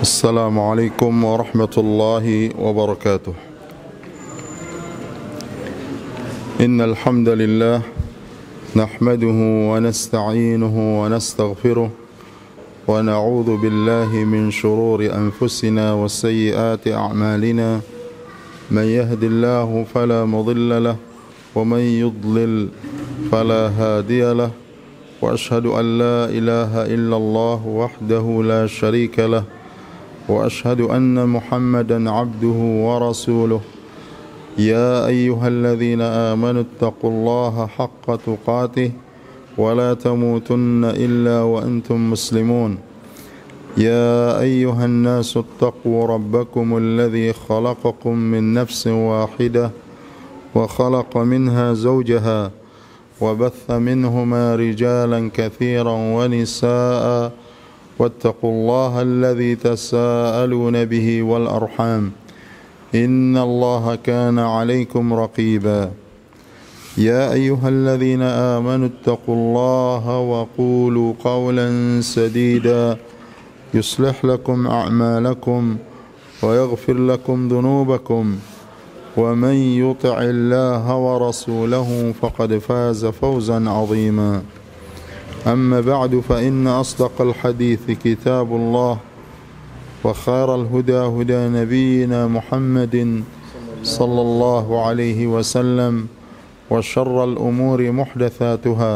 السلام عليكم ورحمة الله وبركاته. إن الحمد لله نحمده ونستعينه ونستغفره ونعوذ بالله من شرور أنفسنا وسيئات أعمالنا. من يهد الله فلا مضل له ومن يضلل فلا هادي له وأشهد أن لا إله إلا الله وحده لا شريك له وأشهد أن محمدا عبده ورسوله. يا أيها الذين آمنوا اتقوا الله حق تقاته ولا تموتن إلا وأنتم مسلمون. يا أيها الناس اتقوا ربكم الذي خلقكم من نفس واحدة وخلق منها زوجها وبث منهما رجالا كثيرا ونساء واتقوا الله الذي تساءلون به والأرحام إن الله كان عليكم رقيبا. يا أيها الذين آمنوا اتقوا الله وقولوا قولا سديدا يصلح لكم أعمالكم ويغفر لكم ذنوبكم ومن يطع الله ورسوله فقد فاز فوزا عظيما. أما بعد فإن أصدق الحديث كتاب الله وخير الهدى هدى نبينا محمد صلى الله عليه وسلم وشر الأمور محدثاتها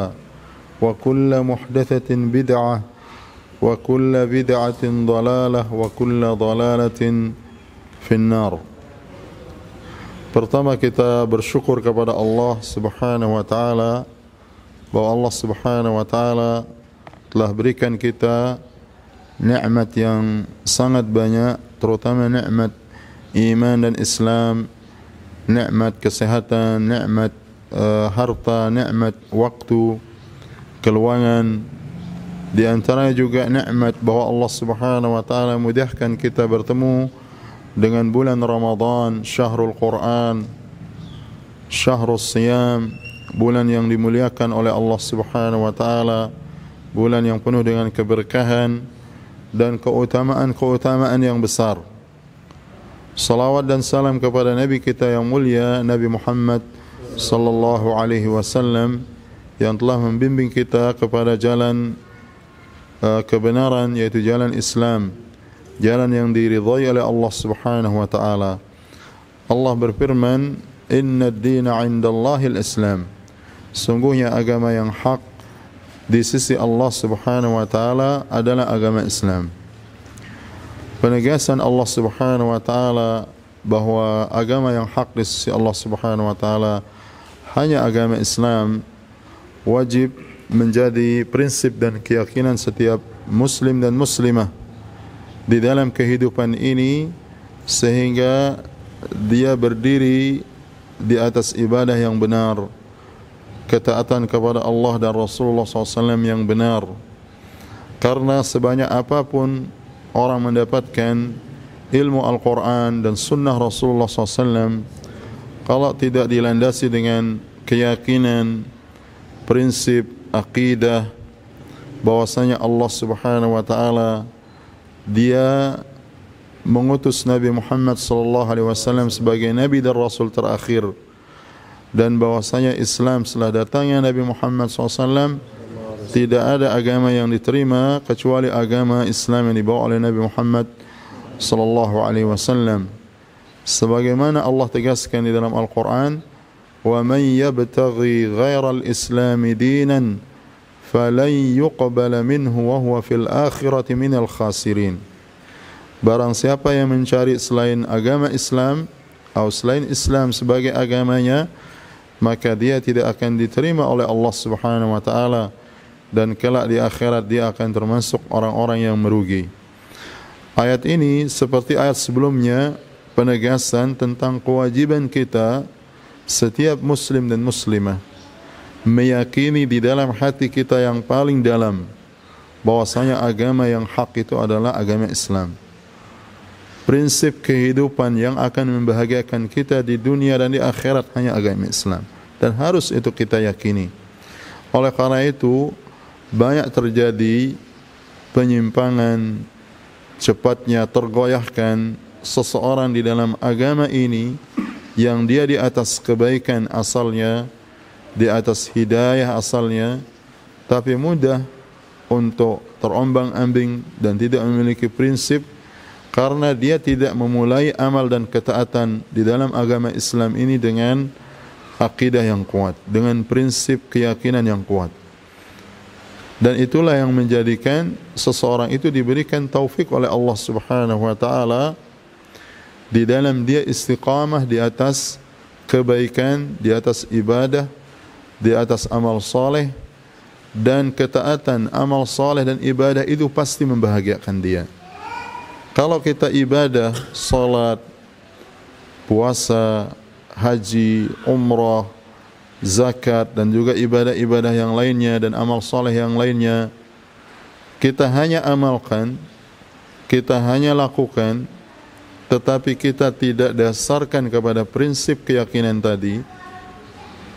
وكل محدثة بدعة وكل بدعة ضلالة وكل ضلالة في النار. Pertama kita bersyukur kepada Allah Subhanahu wa taala bahwa Allah Subhanahu wa taala telah berikan kita nikmat yang sangat banyak, terutama nikmat iman dan Islam, nikmat kesehatan, nikmat harta, nikmat waktu, keluangan. Di antaranya juga nikmat bahwa Allah Subhanahu wa taala mudahkan kita bertemu dengan bulan Ramadan, syahrul Quran, syahrul siyam, bulan yang dimuliakan oleh Allah Subhanahu wa taala, bulan yang penuh dengan keberkahan dan keutamaan-keutamaan yang besar. Salawat dan salam kepada Nabi kita yang mulia, Nabi Muhammad sallallahu alaihi wasallam, yang telah membimbing kita kepada jalan kebenaran, yaitu jalan Islam, jalan yang diridhai oleh Allah Subhanahu wa taala. Allah berfirman, "Inna ad-dina 'indallahi al-Islam." Sungguhnya agama yang hak di sisi Allah Subhanahu wa taala adalah agama Islam. Penegasan Allah Subhanahu wa taala bahwa agama yang hak di sisi Allah Subhanahu wa taala hanya agama Islam wajib menjadi prinsip dan keyakinan setiap muslim dan muslimah di dalam kehidupan ini, sehingga dia berdiri di atas ibadah yang benar, ketaatan kepada Allah dan Rasulullah SAW yang benar. Karena sebanyak apapun orang mendapatkan ilmu Al-Quran dan sunnah Rasulullah SAW, kalau tidak dilandasi dengan keyakinan, prinsip, akidah bahwasanya Allah Subhanahu wa taala Dia mengutus Nabi Muhammad sallallahu alaihi wasallam sebagai nabi dan rasul terakhir, dan bahwasanya Islam setelah datangnya Nabi Muhammad SAW tidak ada agama yang diterima kecuali agama Islam yang dibawa oleh Nabi Muhammad sallallahu alaihi wasallam. Sebagaimana Allah tegaskan di dalam Al-Quran, "Wa man yabtaghi ghairal Islami dinan falan yuqbala minhu wa huwa fil akhirati minal khasirin." Barang siapa yang mencari selain agama Islam atau selain Islam sebagai agamanya, maka dia tidak akan diterima oleh Allah Subhanahu wa taala, dan kelak di akhirat dia akan termasuk orang-orang yang merugi. Ayat ini seperti ayat sebelumnya penegasan tentang kewajiban kita setiap muslim dan muslimah meyakini di dalam hati kita yang paling dalam bahwasanya agama yang hak itu adalah agama Islam. Prinsip kehidupan yang akan membahagiakan kita di dunia dan di akhirat hanya agama Islam, dan harus itu kita yakini. Oleh karena itu banyak terjadi penyimpangan cepatnya tergoyahkan seseorang di dalam agama ini yang dia di atas kebaikan asalnya, di atas hidayah asalnya, tapi mudah untuk terombang-ambing dan tidak memiliki prinsip karena dia tidak memulai amal dan ketaatan di dalam agama Islam ini dengan akidah yang kuat, dengan prinsip keyakinan yang kuat. Dan itulah yang menjadikan seseorang itu diberikan taufik oleh Allah Subhanahu wa taala di dalam dia istiqamah di atas kebaikan, di atas ibadah, di atas amal saleh, dan ketaatan amal saleh dan ibadah itu pasti membahagiakan dia. Kalau kita ibadah, salat, puasa, haji, umrah, zakat dan juga ibadah-ibadah yang lainnya dan amal saleh yang lainnya, kita hanya amalkan, kita hanya lakukan, tetapi kita tidak dasarkan kepada prinsip keyakinan tadi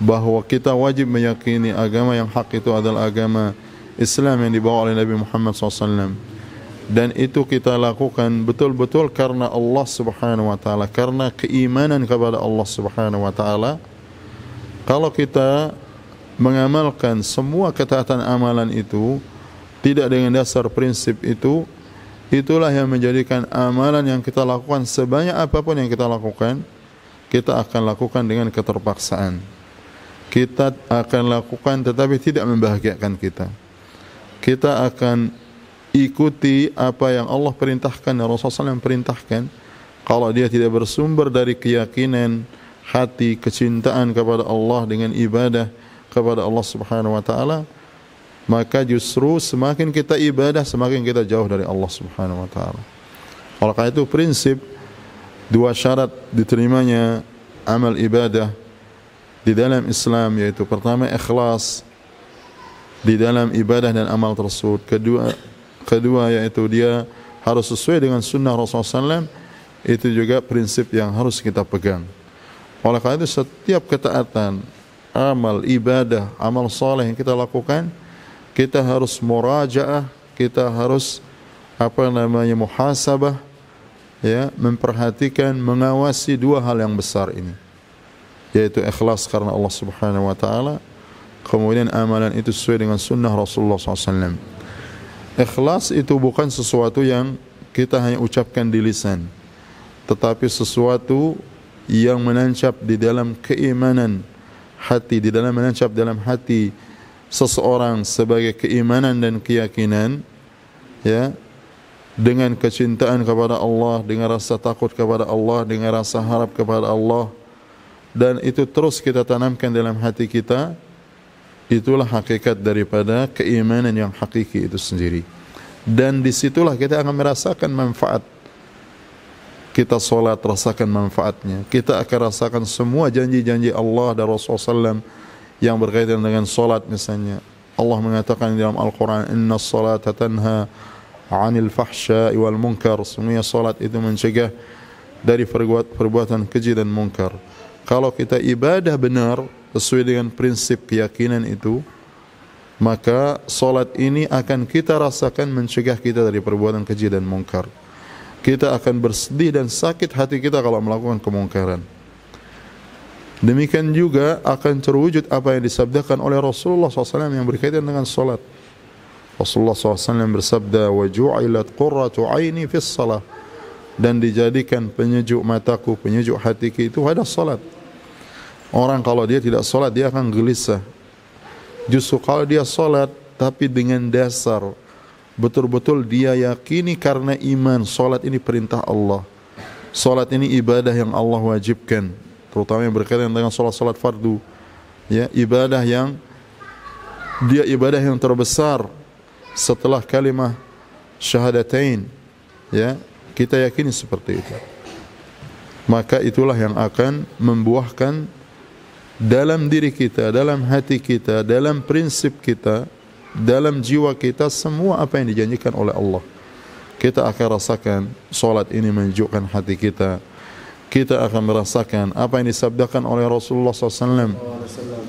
bahwa kita wajib meyakini agama yang hak itu adalah agama Islam yang dibawa oleh Nabi Muhammad SAW, dan itu kita lakukan betul-betul karena Allah Subhanahu wa taala, karena keimanan kepada Allah Subhanahu wa taala. Kalau kita mengamalkan semua ketaatan amalan itu tidak dengan dasar prinsip itu, itulah yang menjadikan amalan yang kita lakukan, sebanyak apapun yang kita lakukan, kita akan lakukan dengan keterpaksaan. Kita akan lakukan tetapi tidak membahagiakan kita. Kita akan ikuti apa yang Allah perintahkan dan Rasulullah SAW perintahkan. Kalau dia tidak bersumber dari keyakinan hati, kecintaan kepada Allah dengan ibadah kepada Allah Subhanahu wa taala, maka justru semakin kita ibadah semakin kita jauh dari Allah Subhanahu wa taala. Oleh karena itu prinsip dua syarat diterimanya amal ibadah di dalam Islam, yaitu pertama ikhlas di dalam ibadah dan amal tersebut, kedua yaitu dia harus sesuai dengan sunnah Rasulullah SAW. Itu juga prinsip yang harus kita pegang. Oleh karena itu setiap ketaatan, amal, ibadah, amal saleh yang kita lakukan, kita harus murajaah, kita harus muhasabah, ya, memperhatikan, mengawasi dua hal yang besar ini, yaitu ikhlas karena Allah Subhanahu wa taala, kemudian amalan itu sesuai dengan sunnah Rasulullah SAW. Ikhlas itu bukan sesuatu yang kita hanya ucapkan di lisan, tetapi sesuatu yang menancap di dalam keimanan hati, di dalam menancap dalam hati seseorang sebagai keimanan dan keyakinan, ya, dengan kecintaan kepada Allah, dengan rasa takut kepada Allah, dengan rasa harap kepada Allah, dan itu terus kita tanamkan dalam hati kita. Itulah hakikat daripada keimanan yang hakiki itu sendiri. Dan disitulah kita akan merasakan manfaat. Kita solat, rasakan manfaatnya. Kita akan rasakan semua janji-janji Allah dan Rasulullah SAW yang berkaitan dengan solat misalnya. Allah mengatakan dalam Al-Quran, Inna salata tanha 'anil fahsya'i wal munkar. Semuanya solat itu mencegah dari perbuatan keji dan munkar. Kalau kita ibadah benar sesuai dengan prinsip keyakinan itu, maka solat ini akan kita rasakan mencegah kita dari perbuatan keji dan munkar. Kita akan bersedih dan sakit hati kita kalau melakukan kemungkaran. Demikian juga akan terwujud apa yang disabdakan oleh Rasulullah SAW yang berkaitan dengan solat. Rasulullah SAW bersabda, wa ju'ilat qurratu aini fis salah, dan dijadikan penyejuk mataku, penyejuk hatiku itu pada solat. Orang kalau dia tidak solat dia akan gelisah. Justru kalau dia solat tapi dengan dasar betul-betul dia yakini karena iman, solat ini perintah Allah, solat ini ibadah yang Allah wajibkan, terutama yang berkaitan dengan solat-solat fardu, ya, ibadah yang dia ibadah yang terbesar setelah kalimah syahadatain, ya, kita yakini seperti itu. Maka itulah yang akan membuahkan dalam diri kita, dalam hati kita, dalam prinsip kita, dalam jiwa kita semua apa yang dijanjikan oleh Allah. Kita akan rasakan solat ini menunjukkan hati kita. Kita akan merasakan apa yang disabdakan oleh Rasulullah SAW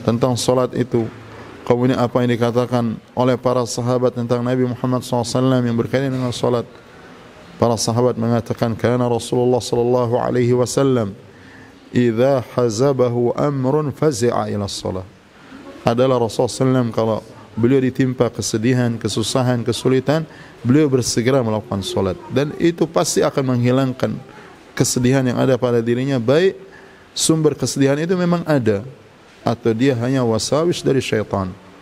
tentang solat itu. Kemudian apa yang dikatakan oleh para sahabat tentang Nabi Muhammad SAW yang berkaitan dengan solat. Para sahabat mengatakan, kana Rasulullah sallallahu alaihi wasallam idza hazabahu amrun fazi'a ila shalah. Adalah Rasulullah SAW kalau beliau ditimpa kesedihan, kesusahan, kesulitan, beliau bersegera melakukan salat, dan itu pasti akan menghilangkan kesedihan yang ada pada dirinya, baik sumber kesedihan itu memang ada atau dia hanya wasawis dari syaitan.